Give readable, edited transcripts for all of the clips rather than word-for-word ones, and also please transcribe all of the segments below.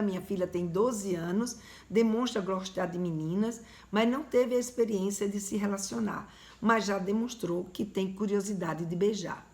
minha filha tem 12 anos, demonstra gostar de meninas, mas não teve a experiência de se relacionar, mas já demonstrou que tem curiosidade de beijar.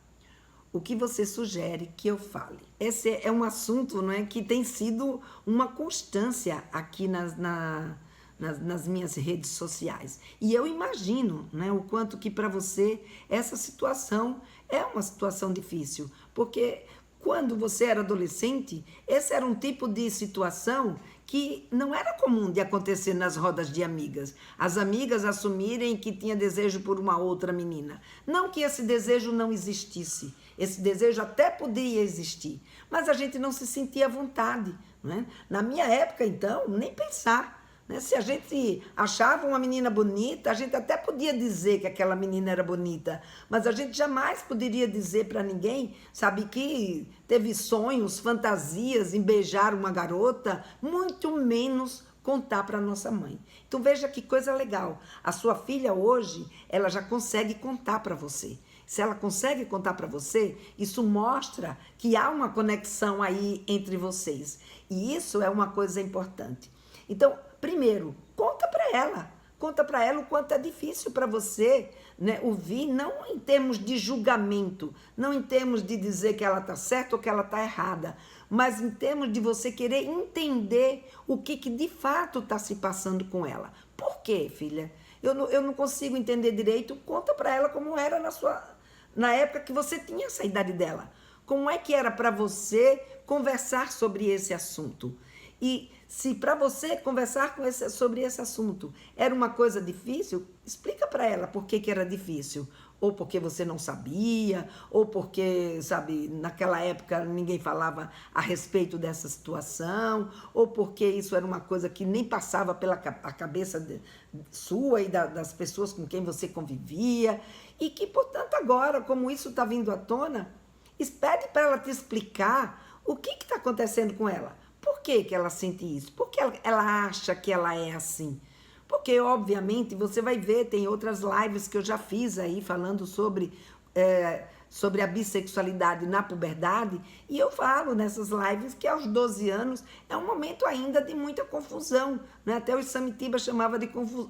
O que você sugere que eu fale? Esse é um assunto, não é, que tem sido uma constância aqui nas minhas redes sociais. E eu imagino, né, o quanto que para você essa situação é uma situação difícil, porque quando você era adolescente, esse era um tipo de situação que não era comum de acontecer nas rodas de amigas. As amigas assumirem que tinha desejo por uma outra menina. Não que esse desejo não existisse. Esse desejo até podia existir, mas a gente não se sentia à vontade, né? Na minha época, então, nem pensar, né? Se a gente achava uma menina bonita, a gente até podia dizer que aquela menina era bonita, mas a gente jamais poderia dizer para ninguém, sabe, que teve sonhos, fantasias em beijar uma garota, muito menos contar para nossa mãe. Então veja que coisa legal. A sua filha hoje, ela já consegue contar para você. Se ela consegue contar para você, isso mostra que há uma conexão aí entre vocês. E isso é uma coisa importante. Então, primeiro, conta para ela o quanto é difícil para você, né, ouvir, não em termos de julgamento, não em termos de dizer que ela está certa ou que ela está errada, mas em termos de você querer entender o que de fato está se passando com ela. Por quê, filha? Eu não consigo entender direito. Conta para ela como era na época que você tinha essa idade dela. Como é que era para você conversar sobre esse assunto? E se para você conversar sobre esse assunto era uma coisa difícil, explica para ela por que era difícil. Ou porque você não sabia, ou porque, sabe, naquela época ninguém falava a respeito dessa situação, ou porque isso era uma coisa que nem passava pela cabeça sua e das pessoas com quem você convivia, e que, portanto, agora, como isso está vindo à tona, pede para ela te explicar o que está acontecendo com ela. Por que ela sente isso? Por que ela acha que ela é assim? Porque, obviamente, você vai ver, tem outras lives que eu já fiz aí falando sobre a bissexualidade na puberdade, e eu falo nessas lives que aos 12 anos é um momento ainda de muita confusão, né? Até o Samitiba chamava de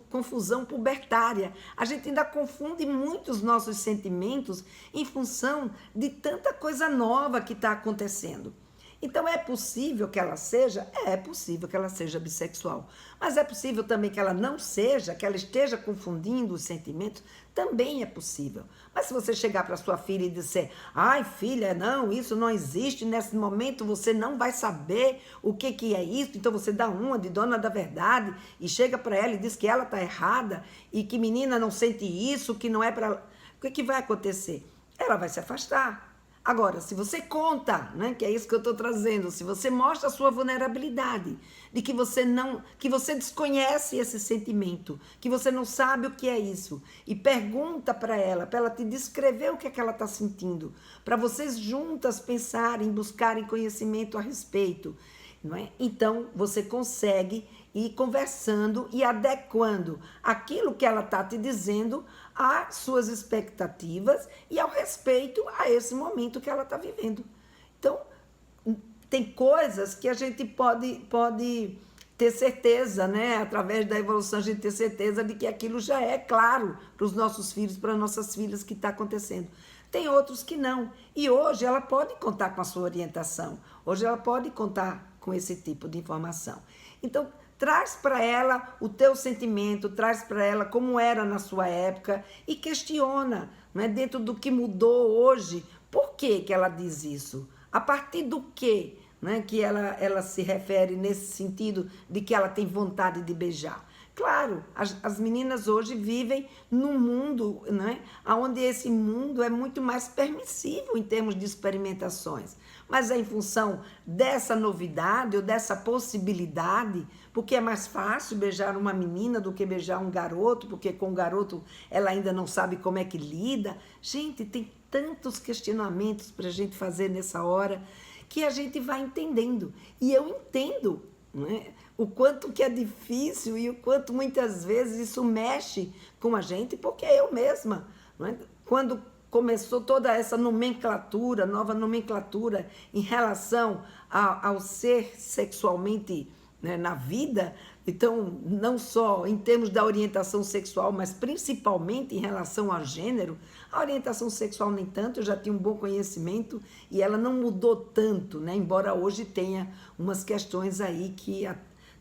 confusão pubertária. A gente ainda confunde muito os nossos sentimentos em função de tanta coisa nova que está acontecendo. Então, é possível que ela seja? É possível que ela seja bissexual. Mas é possível também que ela não seja, que ela esteja confundindo os sentimentos? Também é possível. Mas se você chegar para sua filha e disser, ai filha, não, isso não existe, nesse momento você não vai saber o que é isso, então você dá uma de dona da verdade e chega para ela e diz que ela está errada e que menina não sente isso, que não é para... O que vai acontecer? Ela vai se afastar. Agora, se você conta, né, que é isso que eu estou trazendo, se você mostra a sua vulnerabilidade, de que você desconhece esse sentimento, que você não sabe o que é isso, e pergunta para ela te descrever o que é que ela está sentindo, para vocês juntas pensarem, buscarem conhecimento a respeito, não é? Então, você consegue ir conversando e adequando aquilo que ela está te dizendo às suas expectativas e ao respeito a esse momento que ela está vivendo. Então, tem coisas que a gente pode ter certeza, né? Através da evolução, a gente ter certeza de que aquilo já é claro para os nossos filhos, para nossas filhas, que está acontecendo. Tem outros que não. E hoje ela pode contar com a sua orientação. Hoje ela pode contar com esse tipo de informação. Então, traz para ela o teu sentimento, traz para ela como era na sua época e questiona, né, dentro do que mudou hoje, por que ela diz isso? A partir do que, né, que ela se refere nesse sentido de que ela tem vontade de beijar? Claro, as meninas hoje vivem num mundo, né, onde esse mundo é muito mais permissivo em termos de experimentações. Mas é em função dessa novidade ou dessa possibilidade, porque é mais fácil beijar uma menina do que beijar um garoto, porque com o garoto ela ainda não sabe como é que lida. Gente, tem tantos questionamentos para a gente fazer nessa hora que a gente vai entendendo. E eu entendo, né, o quanto que é difícil e o quanto muitas vezes isso mexe com a gente, porque eu mesma, né, quando começou toda essa nomenclatura, nova nomenclatura em relação ao ser sexualmente, né, na vida. Então, não só em termos da orientação sexual, mas principalmente em relação ao gênero. A orientação sexual nem tanto, eu já tinha um bom conhecimento e ela não mudou tanto, né? Embora hoje tenha umas questões aí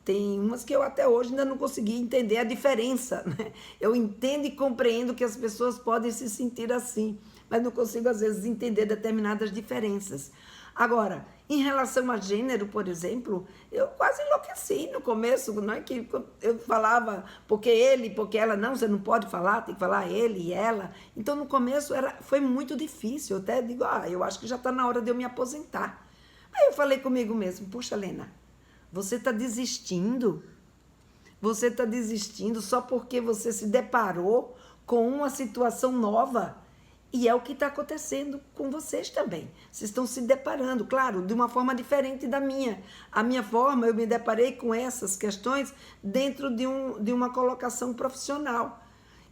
tem umas que eu até hoje ainda não consegui entender a diferença, né? Eu entendo e compreendo que as pessoas podem se sentir assim, mas não consigo às vezes entender determinadas diferenças. Agora, em relação a gênero, por exemplo, eu quase enlouqueci no começo, não é que eu falava porque ele, porque ela, não, você não pode falar, tem que falar ele e ela. Então, no começo foi muito difícil, eu até digo, eu acho que já está na hora de eu me aposentar. Aí eu falei comigo mesmo, puxa, Lena, você está desistindo? Você está desistindo só porque você se deparou com uma situação nova? E é o que está acontecendo com vocês também. Vocês estão se deparando, claro, de uma forma diferente da minha. A minha forma, eu me deparei com essas questões dentro de uma colocação profissional,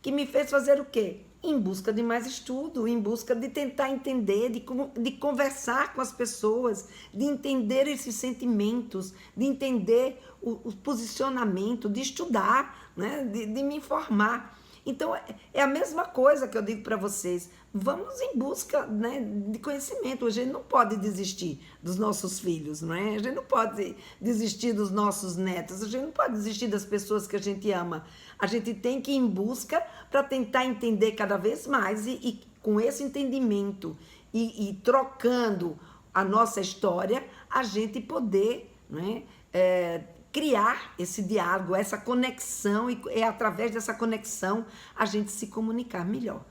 que me fez fazer o quê? Em busca de mais estudo, em busca de tentar entender, de conversar com as pessoas, de entender esses sentimentos, de entender o posicionamento, de estudar, né? de me informar. Então, é a mesma coisa que eu digo para vocês. Vamos em busca, né, de conhecimento. A gente não pode desistir dos nossos filhos, não é? A gente não pode desistir dos nossos netos. A gente não pode desistir das pessoas que a gente ama. A gente tem que ir em busca para tentar entender cada vez mais e com esse entendimento e trocando a nossa história, a gente poder, né, criar esse diálogo, essa conexão, e é através dessa conexão a gente se comunicar melhor.